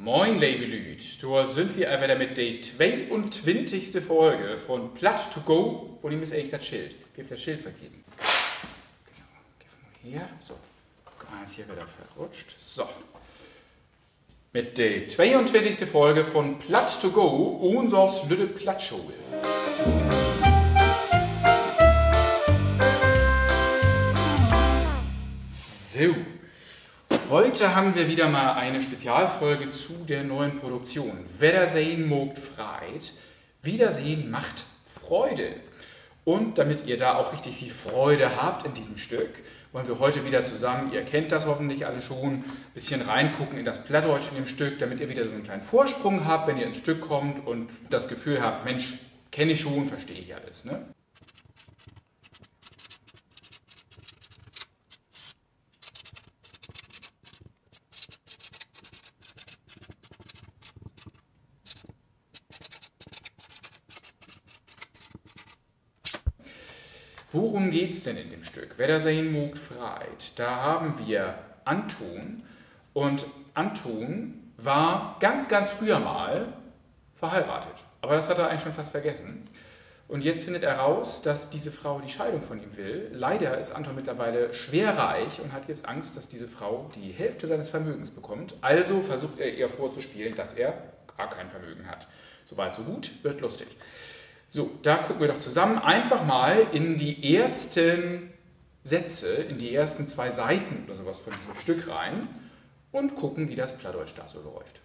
Moin, liebe Leute, da sind wir wieder mit der 22. Folge von Platt to Go. Wo ist eigentlich das Schild? Ich habe das Schild vergeben. Genau, gehen wir mal hier. So, eins hier wieder verrutscht. So. Mit der 22. Folge von Platt to Go, unseres Lütte Plattshow. So. Heute haben wir wieder mal eine Spezialfolge zu der neuen Produktion. Wiedersehen mogt Freit. Wiedersehen macht Freude. Und damit ihr da auch richtig viel Freude habt in diesem Stück, wollen wir heute wieder zusammen, ihr kennt das hoffentlich alle schon, ein bisschen reingucken in das Plattdeutsch in dem Stück, damit ihr wieder so einen kleinen Vorsprung habt, wenn ihr ins Stück kommt und das Gefühl habt, Mensch, kenne ich schon, verstehe ich alles. Ne? Worum geht es denn in dem Stück? Wiedersehen mogt Freit. Da haben wir Anton und Anton war ganz früher mal verheiratet. Aber das hat er eigentlich schon fast vergessen. Und jetzt findet er raus, dass diese Frau die Scheidung von ihm will. Leider ist Anton mittlerweile schwerreich und hat jetzt Angst, dass diese Frau die Hälfte seines Vermögens bekommt. Also versucht er ihr vorzuspielen, dass er gar kein Vermögen hat. Soweit so gut, wird lustig. So, da gucken wir doch zusammen einfach mal in die ersten Sätze, in die ersten 2 Seiten oder sowas von diesem Stück rein und gucken, wie das Plattdeutsch da so läuft.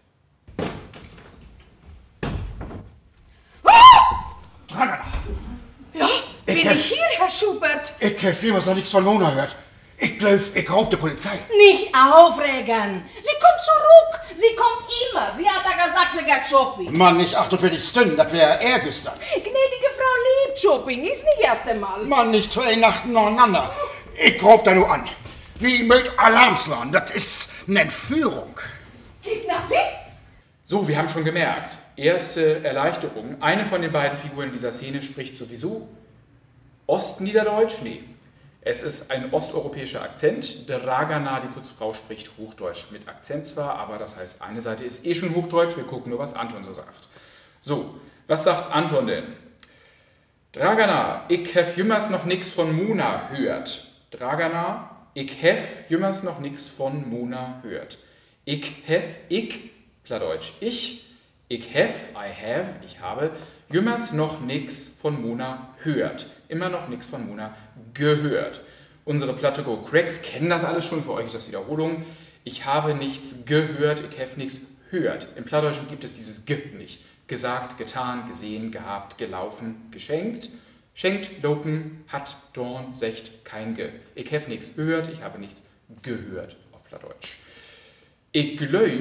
Ja, bin ich hier, Herr Schubert? Ich habe vielmals noch nichts von Mona gehört. Ich glaube, ich rufe die Polizei. Nicht aufregen. Sie kommt zurück. Sie kommt immer. Sie hat da gesagt, sie geht shopping. Mann, nicht 48 Stunden, das wäre eher gestern. Gnädige Frau liebt Shopping, ist nicht erst einmal. Mann, nicht 2 Nachten nacheinander. Ich rufe da nur an. Wie mit Alarmswarn, das ist eine Entführung. Kidnapping? So, wir haben schon gemerkt, erste Erleichterung. Eine von den beiden Figuren dieser Szene spricht sowieso Ostniederdeutsch? Nee. Es ist ein osteuropäischer Akzent. Dragana, die Putzfrau, spricht Hochdeutsch mit Akzent zwar, aber das heißt, eine Seite ist schon Hochdeutsch. Wir gucken nur, was Anton so sagt. So, was sagt Anton denn? Dragana, ich hef jümmers noch nix von Mona hört. Dragana, ich hef jümmers noch nix von Mona hört. Ich, Plattdeutsch, ich hef, I have, ich habe, jümmers noch nix von Mona hört. Immer noch nichts von Mona gehört. Unsere Platt-to-Go-Cracks kennen das alles schon, für euch ist das Wiederholung. Ich habe nichts gehört, ich habe nichts hört. Im Plattdeutschen gibt es dieses G nicht. Gesagt, getan, gesehen, gehabt, gelaufen, geschenkt. Schenkt, lopen, hat, dorn, secht, kein Ge. Ich habe nichts gehört, ich habe nichts gehört auf Plattdeutsch. Ich glaub,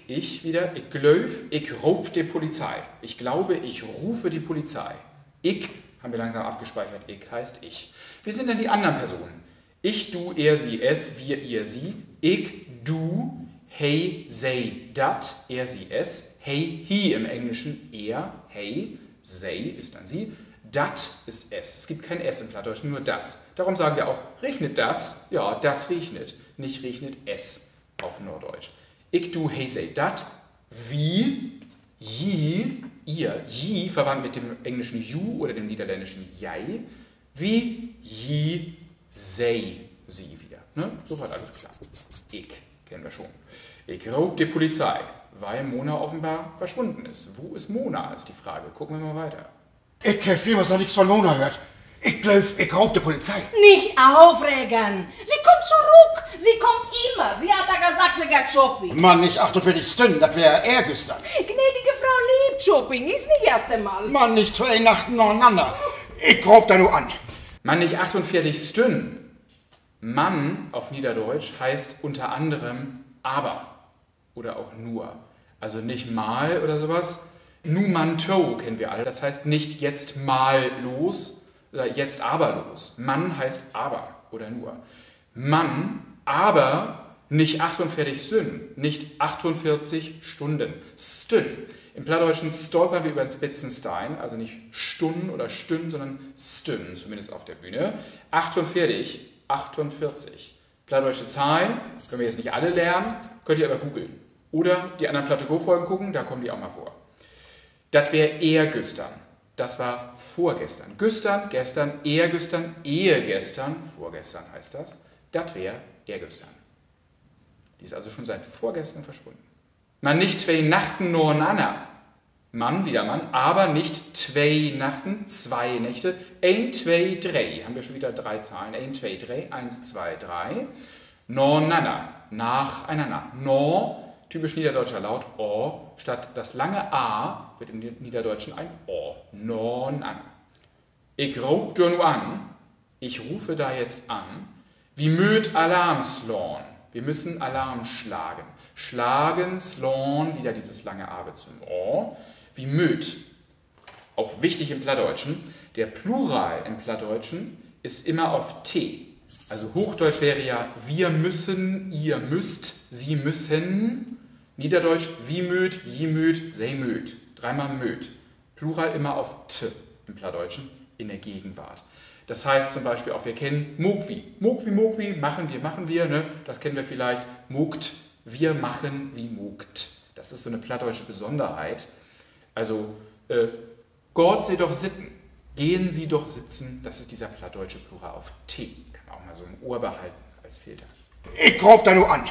ich rufe die Polizei. Ich glaube, ich rufe die Polizei. Ich haben wir langsam abgespeichert. Ich heißt ich. Wie sind denn die anderen Personen? Ich, du, er, sie, es, wir, ihr, sie. Ich, du, hey, they, dat, er, sie, es. Hey, he im Englischen, er, hey, they ist dann sie. Dat ist es. Es gibt kein S im Plattdeutschen, nur das. Darum sagen wir auch, regnet das? Ja, das regnet. Nicht regnet es auf Norddeutsch. Ich, du, hey, they, dat. Wie, je, ihr, je, verwandt mit dem englischen you oder dem niederländischen jai, wie, je, sei, sie wieder. Ne? So war alles klar. Ich, kennen wir schon. Ich rufe die Polizei, weil Mona offenbar verschwunden ist. Wo ist Mona, ist die Frage. Gucken wir mal weiter. Ich habe vielmals noch nichts von Mona gehört. Ich glaube, ich rufe die Polizei. Nicht aufregen. Sie kommt zurück. Sie kommt immer. Sie hat da gesagt, sie geht shopping. Mann, nicht 48 Stunden, das wäre eher gestern. Gnädige Frau liebt Shopping, ist nicht erst einmal. Mann, nicht 2 Nachten nacheinander. Ich rufe da nur an. Mann, nicht 48 Stunden. Mann auf Niederdeutsch heißt unter anderem aber oder auch nur. Also nicht mal oder sowas. Numanto kennen wir alle. Das heißt nicht jetzt mal los oder jetzt aber los. Mann heißt aber oder nur. Mann, aber nicht 48 Stunden, nicht 48 Stunden. Stün. Im Plattdeutschen stolpern wir über den Spitzenstein, also nicht Stunden oder Stünd, sondern Stün, zumindest auf der Bühne. 48. Plattdeutsche Zahlen, können wir jetzt nicht alle lernen, könnt ihr aber googeln. Oder die anderen Plateau-Folgen gucken, da kommen die auch mal vor. Das wäre ehrgestern. Das war vorgestern. Gestern, gestern, ehrgestern, ehegestern, vorgestern heißt das. Das wäre ehrgestern. Die ist also schon seit vorgestern verschwunden. Man nicht 2 Nachten nur Anna. Mann, wieder Mann, aber nicht 2 Nachten, 2 Nächte. 1, 2, 3. Haben wir schon wieder 3 Zahlen. 1, 2, 3. 1, 2, 3. Nonanna. Nacheinander. No, typisch niederdeutscher Laut, O. Statt das lange A wird im Niederdeutschen ein O. Nonanna. Ich ruf dir nur an. Ich rufe da jetzt an. Wie möt Alarm slån. Wir müssen Alarm schlagen. Schlagen, slån, wieder dieses lange A wird zum O. Wie möt. Auch wichtig im Plattdeutschen. Der Plural im Plattdeutschen ist immer auf T. Also Hochdeutsch wäre ja wir müssen, ihr müsst, sie müssen. Niederdeutsch wie möt, je möt, sei möt. 3-mal möt. Plural immer auf T im Plattdeutschen in der Gegenwart. Das heißt zum Beispiel auch, wir kennen Mogwi. Mogwi, Mogwi, machen wir, ne? Das kennen wir vielleicht. Mogt, wir machen wie mogt. Das ist so eine plattdeutsche Besonderheit. Also, Gott sei doch sitten, gehen Sie doch sitzen, das ist dieser plattdeutsche Plural auf T. Kann man auch mal so im Ohr behalten als Filter. Ich grob da nur an.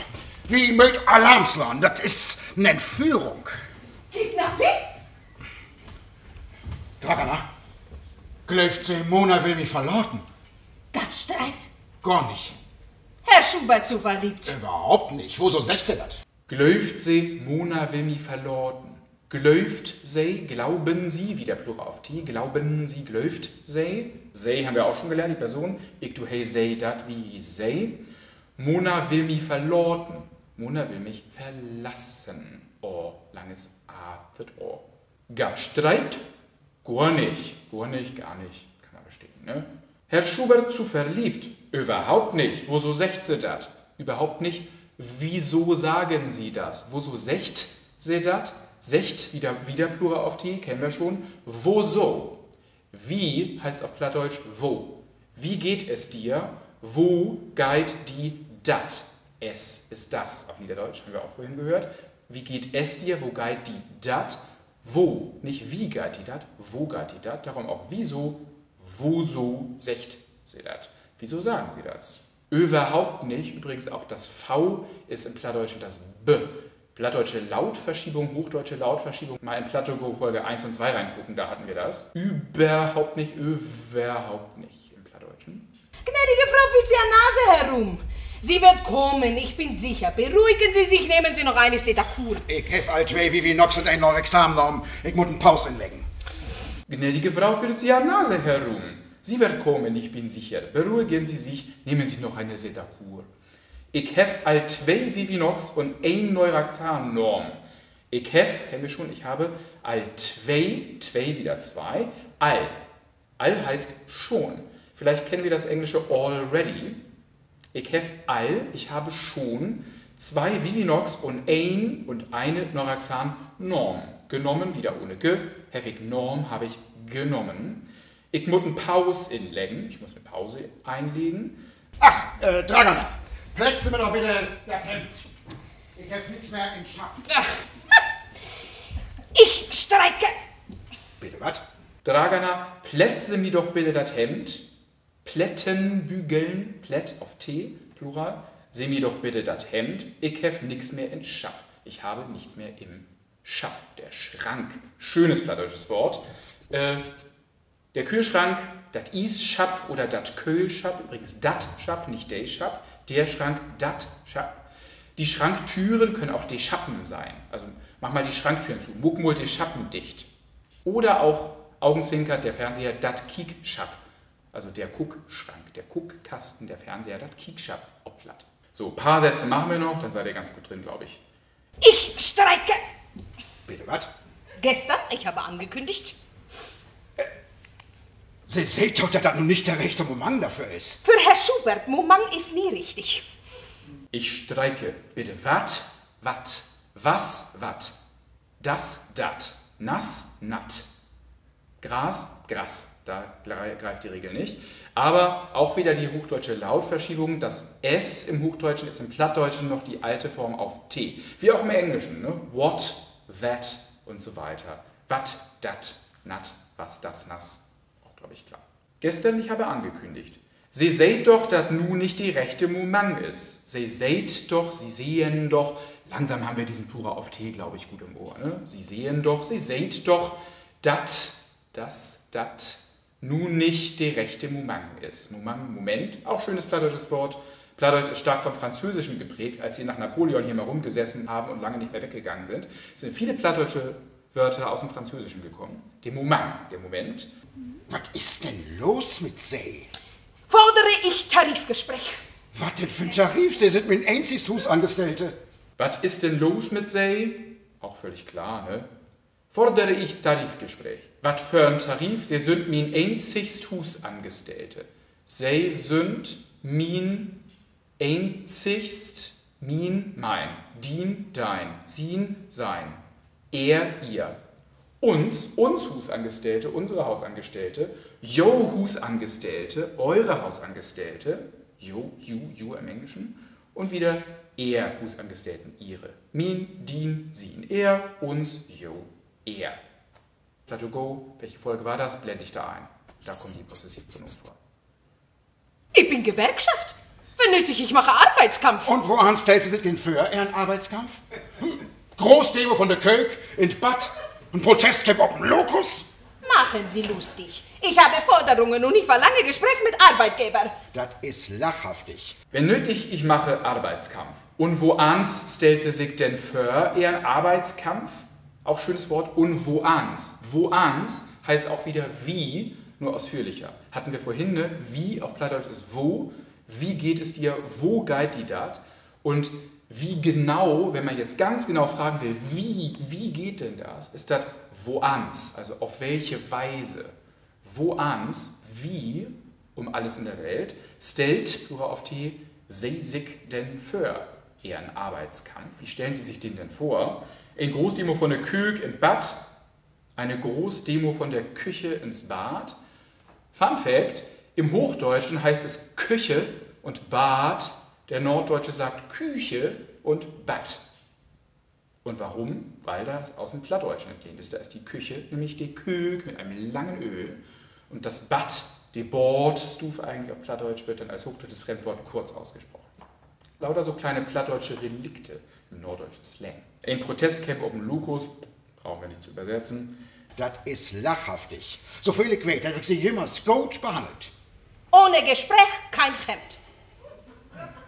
Wie möt Alarm slån, das ist eine Entführung. Kidnapping? Dragana, glaubt sie, Mona will mich verlauten? Gab's Streit? Gar nicht. Herr Schubert zu verliebt. Überhaupt nicht. Wo so 16 das? Glöft sie, Mona will mich verlorten. Glöft sie, glauben Sie, wieder Plural auf T, glauben Sie, glöft sie. Sie haben wir auch schon gelernt, die Person. Ich du hey sei dat wie sei. Mona will mich verlorten. Mona will mich verlassen. O, langes A wird O. Gab Streit? Gar nicht, gar nicht, gar nicht. Kann man bestätigen, ne? Herr Schubert zu verliebt? Überhaupt nicht. Wo so secht sie dat? Überhaupt nicht. Wieso sagen Sie das? Wo so secht sie dat? Secht, wieder Plural auf T, kennen wir schon. Wo so? Wie heißt auf Plattdeutsch wo? Wie geht es dir? Wo geht die dat? Es ist das. Auf Niederdeutsch haben wir auch vorhin gehört. Wie geht es dir? Wo geht die dat? Wo? Nicht wie geht die dat? Wo geht die dat? Darum auch wieso? Wo so secht sie dat? Wieso sagen Sie das? Überhaupt nicht. Übrigens auch das V ist im Plattdeutschen das B. Plattdeutsche Lautverschiebung, hochdeutsche Lautverschiebung. Mal in Plattdeutsch Folge 1 und 2 reingucken, da hatten wir das. Überhaupt nicht im Plattdeutschen. Gnädige Frau fühlt sie an Nase herum. Sie wird kommen, ich bin sicher. Beruhigen Sie sich, nehmen Sie noch eine Setakur. Ich hef all 2 Vivinox und ein neues Examen genommen. Ich muss einen Pause inlegen. Gnädige Frau führt sie an Nase herum. Sie wird kommen, ich bin sicher. Beruhigen Sie sich, nehmen Sie noch eine Setakur. Ich hef all 2 Vivinox und ein Neuraxan norm. Ich habe all 2 wieder 2, all. All heißt schon. Vielleicht kennen wir das englische already. Ich hef all, ich habe schon 2 Vivinox und eine Neuraxan norm. Genommen, wieder ohne ge, hef ich norm, habe ich genommen. Ich muss eine Pause inlegen, ich muss eine Pause einlegen. Ach, Dragana, plätze mir doch bitte das Hemd. Ich hab nichts mehr in Schatten. Ich streike. Bitte was? Dragana, plätze mir doch bitte das Hemd. Plätten bügeln, Plätt auf T, Plural. Seh mir doch bitte das Hemd. Ich hef nichts mehr in Schab. Ich habe nichts mehr im Schab. Der Schrank. Schönes plattdeutsches Wort. Der Kühlschrank, das Is-Schab oder das Kühlschab. Übrigens dat Schab, nicht de Schab. Der Schrank, dat Schab. Die Schranktüren können auch de Schappen sein. Also mach mal die Schranktüren zu. Muck mal die Schappen dicht. Oder auch Augenzwinkert, der Fernseher, dat Kiek-Schab. Also der Guckschrank, der Guckkasten, der Fernseher, das Kiekschab, Oblatt. So, ein paar Sätze machen wir noch, dann seid ihr ganz gut drin, glaube ich. Ich streike. Bitte was? Gestern, ich habe angekündigt. Sie seht doch, dass das nun nicht der rechte Moment dafür ist. Für Herr Schubert, Moment ist nie richtig. Ich streike. Bitte wat, was, wat. Das, dat. Nass, natt. Gras, Gras, da greift die Regel nicht. Aber auch wieder die hochdeutsche Lautverschiebung. Das S im Hochdeutschen ist im Plattdeutschen noch die alte Form auf T. Wie auch im Englischen, ne? What, that und so weiter. Wat, dat, nat, was, das, nass. Auch, glaube ich, klar. Gestern, ich habe angekündigt. Sie seht doch, dass nun nicht die rechte Moment ist. Sie seht doch, Sie sehen doch. Langsam haben wir diesen Plural auf T, glaube ich, gut im Ohr. Ne? Sie sehen doch, Sie seht doch, dass nun nicht der rechte Moment ist. Moment, auch schönes plattdeutsches Wort. Plattdeutsch ist stark vom Französischen geprägt. Als sie nach Napoleon hier mal rumgesessen haben und lange nicht mehr weggegangen sind, sind viele plattdeutsche Wörter aus dem Französischen gekommen. Der Moment. Was ist denn los mit Sie? Fordere ich Tarifgespräch. Was denn für ein Tarif? Sie sind mein einziges Husangestellte. Was ist denn los mit Sie? Auch völlig klar, ne? Fordere ich Tarifgespräch. Was für ein Tarif? Sie sind mein einzigst Husangestellte. Sie sind mein einzigst, mein, din, dein, sin, sein, er, ihr. Uns Husangestellte, unsere Hausangestellte, jo Husangestellte, eure Hausangestellte, jo, you im Englischen, und wieder er Husangestellten, ihre. Min, din, sin, er, uns, jo, er. Plato Go, welche Folge war das? Blende ich da ein. Da kommen die Possessivpronomen vor. Ich bin Gewerkschaft. Wenn nötig, ich mache Arbeitskampf. Und woran stellt Sie sich denn für Ihren Arbeitskampf? Großdemo von der Kölk in Bad? Ein Protestcamp auf dem Lokus? Machen Sie lustig. Ich habe Forderungen und ich verlange Gespräch mit Arbeitgeber. Das ist lachhaftig. Wenn nötig, ich mache Arbeitskampf. Und woans stellt sie sich denn für ihren Arbeitskampf? Auch schönes Wort. Und woans. Woans heißt auch wieder wie, nur ausführlicher. Hatten wir vorhin, ne? Wie auf Plattdeutsch ist wo. Wie geht es dir? Wo geht die dat? Und wie genau, wenn man jetzt ganz genau fragen will, wie geht denn das? Ist das woans, also auf welche Weise? Woans, wie, um alles in der Welt, stellt, Plural auf T, sie sich denn für ihren Arbeitskampf? Wie stellen Sie sich den denn vor? Eine Großdemo von der Küche in Bad, eine Großdemo von der Küche ins Bad. Fun Fact, im Hochdeutschen heißt es Küche und Bad. Der Norddeutsche sagt Küche und Bad. Und warum? Weil das aus dem Plattdeutschen entlehnt ist. Da ist die Küche, nämlich die Kök mit einem langen Ö. Und das Bad, die Bordstuf eigentlich auf Plattdeutsch, wird dann als hochdeutsches Fremdwort kurz ausgesprochen. Lauter so kleine plattdeutsche Relikte im norddeutschen Slang. Ein Protestcamp auf dem Lukus, brauchen wir nicht zu übersetzen. Das ist lachhaftig. So viel ich weiß, dass ich Sie immer gut behandelt. Ohne Gespräch kein Hemd.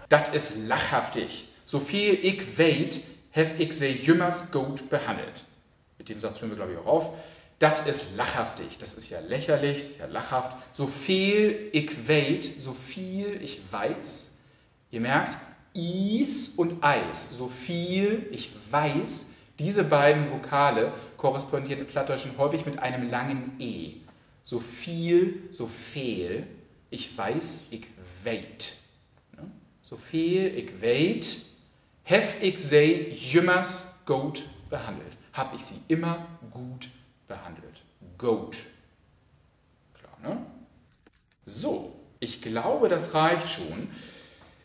Das ist lachhaftig. So viel ich weet, hef ich sie jümmers gut behandelt. Mit dem Satz hören wir, glaube ich, auch auf. Das ist lachhaftig. Das ist ja lächerlich, ist ja lachhaft. So viel ich weet, so viel ich weiß. Ihr merkt, Is und Eis. So viel ich weiß. Diese beiden Vokale korrespondieren im Plattdeutschen häufig mit einem langen E. So viel, so viel. Ich weiß, ich weet. So viel ich weet, hef ich sie jümmers gut behandelt. Hab ich sie immer gut behandelt. Gut. Klar, ne? So, ich glaube, das reicht schon.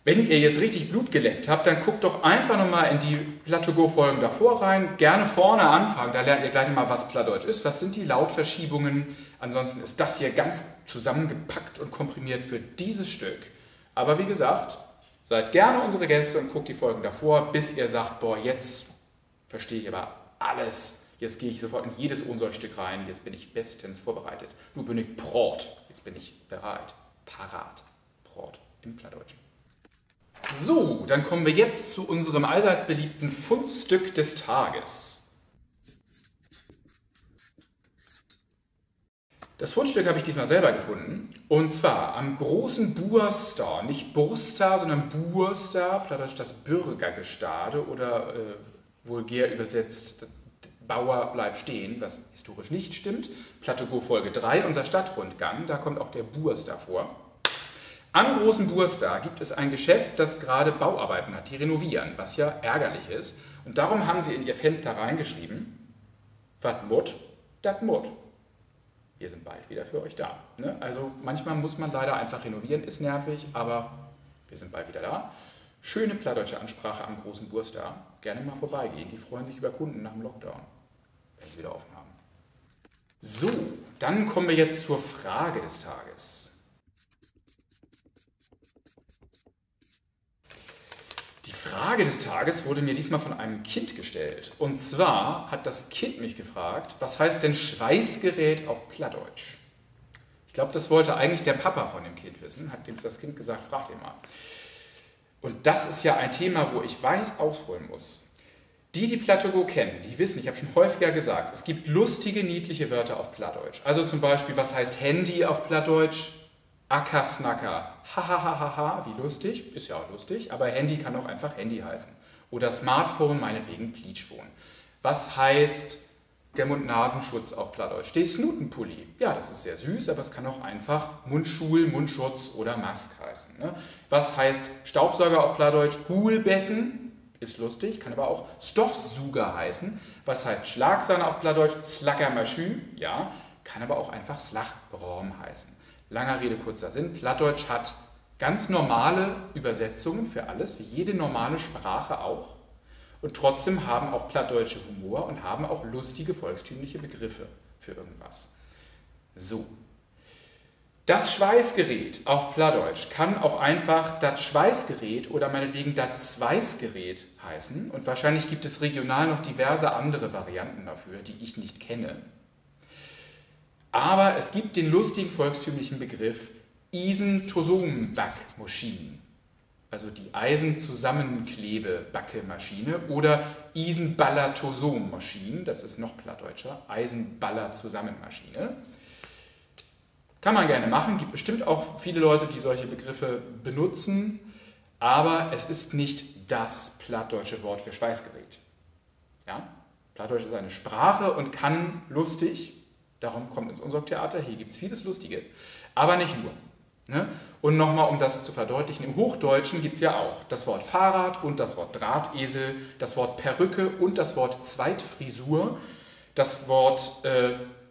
Wenn ihr jetzt richtig Blut geleckt habt, dann guckt doch einfach nochmal in die Platt-to-Go-Folgen davor rein. Gerne vorne anfangen, da lernt ihr gleich mal, was Plattdeutsch ist. Was sind die Lautverschiebungen? Ansonsten ist das hier ganz zusammengepackt und komprimiert für dieses Stück. Aber wie gesagt, seid gerne unsere Gäste und guckt die Folgen davor, bis ihr sagt, boah, jetzt verstehe ich aber alles. Jetzt gehe ich sofort in jedes Ohnsorgstück rein. Jetzt bin ich bestens vorbereitet. Nun bin ich prot. Jetzt bin ich bereit. Parat. Prot im Plattdeutschen. So, dann kommen wir jetzt zu unserem allseits beliebten Fundstück des Tages. Das Fundstück habe ich diesmal selber gefunden. Und zwar am großen Burstar, nicht Burstar, sondern Burstar, plattdeutsch das Bürgergestade oder vulgär übersetzt Bauer bleibt stehen, was historisch nicht stimmt. Platt-to-Go Folge 3, unser Stadtrundgang, da kommt auch der Burstar vor. Am großen Burstar gibt es ein Geschäft, das gerade Bauarbeiten hat, die renovieren, was ja ärgerlich ist. Und darum haben sie in ihr Fenster reingeschrieben, wat mut, dat mut. wir sind bald wieder für euch da. Ne? Also manchmal muss man leider einfach renovieren, ist nervig, aber wir sind bald wieder da. Schöne plattdeutsche Ansprache am großen Burstar. Gerne mal vorbeigehen, die freuen sich über Kunden nach dem Lockdown, wenn sie wieder offen haben. So, dann kommen wir jetzt zur Frage des Tages. Die Frage des Tages wurde mir diesmal von einem Kind gestellt. Und zwar hat das Kind mich gefragt, was heißt denn Schweißgerät auf Plattdeutsch? Ich glaube, das wollte eigentlich der Papa von dem Kind wissen, hat dem das Kind gesagt, frag den mal. Und das ist ja ein Thema, wo ich weit ausholen muss. Die Plattdeutsch kennen, die wissen, ich habe schon häufiger gesagt, es gibt lustige, niedliche Wörter auf Plattdeutsch. Also zum Beispiel, was heißt Handy auf Plattdeutsch? Ackersnacker. Hahaha, wie lustig, ist ja auch lustig, aber Handy kann auch einfach Handy heißen. Oder Smartphone, meinetwegen Pleachphone. Was heißt der Mund-Nasenschutz auf Plattdeutsch? Der Snutenpulli. Ja, das ist sehr süß, aber es kann auch einfach Mundschul, Mundschutz oder Mask heißen. Ne? Was heißt Staubsauger auf Plattdeutsch? Hulbessen, ist lustig, kann aber auch Stoffsuger heißen. Was heißt Schlagsahne auf Plattdeutsch? Slackermaschü, ja, kann aber auch einfach Slachrom heißen. Langer Rede, kurzer Sinn. Plattdeutsch hat ganz normale Übersetzungen für alles, wie jede normale Sprache auch. Und trotzdem haben auch Plattdeutsche Humor und haben auch lustige volkstümliche Begriffe für irgendwas. So. Das Schweißgerät auf Plattdeutsch kann auch einfach das Schweißgerät oder meinetwegen das Schweißgerät heißen. Und wahrscheinlich gibt es regional noch diverse andere Varianten dafür, die ich nicht kenne. Aber es gibt den lustigen volkstümlichen Begriff Isen-Tosum-Backmaschine, also die Eisenzusammenklebe-Backemaschine oder Isen-Baller-Tosum-Maschine, das ist noch plattdeutscher, Eisenballer-Zusammenmaschine. Kann man gerne machen, gibt bestimmt auch viele Leute, die solche Begriffe benutzen, aber es ist nicht das plattdeutsche Wort für Schweißgerät. Ja? Plattdeutsch ist eine Sprache und kann lustig. Darum kommt ins Unsorgtheater, hier gibt es vieles Lustige, aber nicht nur. Ne? Und nochmal, um das zu verdeutlichen, im Hochdeutschen gibt es ja auch das Wort Fahrrad und das Wort Drahtesel, das Wort Perücke und das Wort Zweitfrisur, das Wort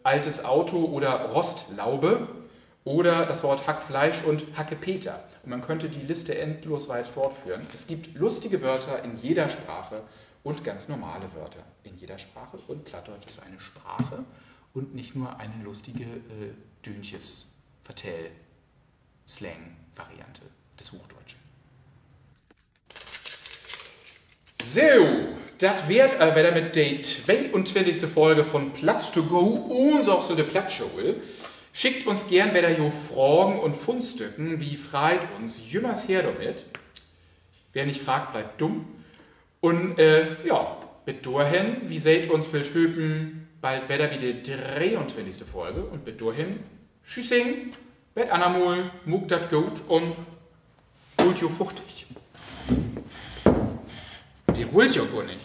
altes Auto oder Rostlaube oder das Wort Hackfleisch und Hackepeter. Und man könnte die Liste endlos weit fortführen. Es gibt lustige Wörter in jeder Sprache und ganz normale Wörter in jeder Sprache. Und Plattdeutsch ist eine Sprache und nicht nur eine lustige Dönches-Vertell-Slang-Variante des Hochdeutschen. So, das wird wieder mit der 22. Folge von Platz to go und auch so der Plattschule. Schickt uns gern wieder jo Fragen und Fundstücken, wie freit uns jümmers her damit. Wer nicht fragt, bleibt dumm. Und ja, bis dahin, wie seht uns wild höpen, bald wieder die 23. Folge und bis dahin, tschüssing, bet anamol, muck dat gut und holt jo fuchtig. Die holt jo gar nicht.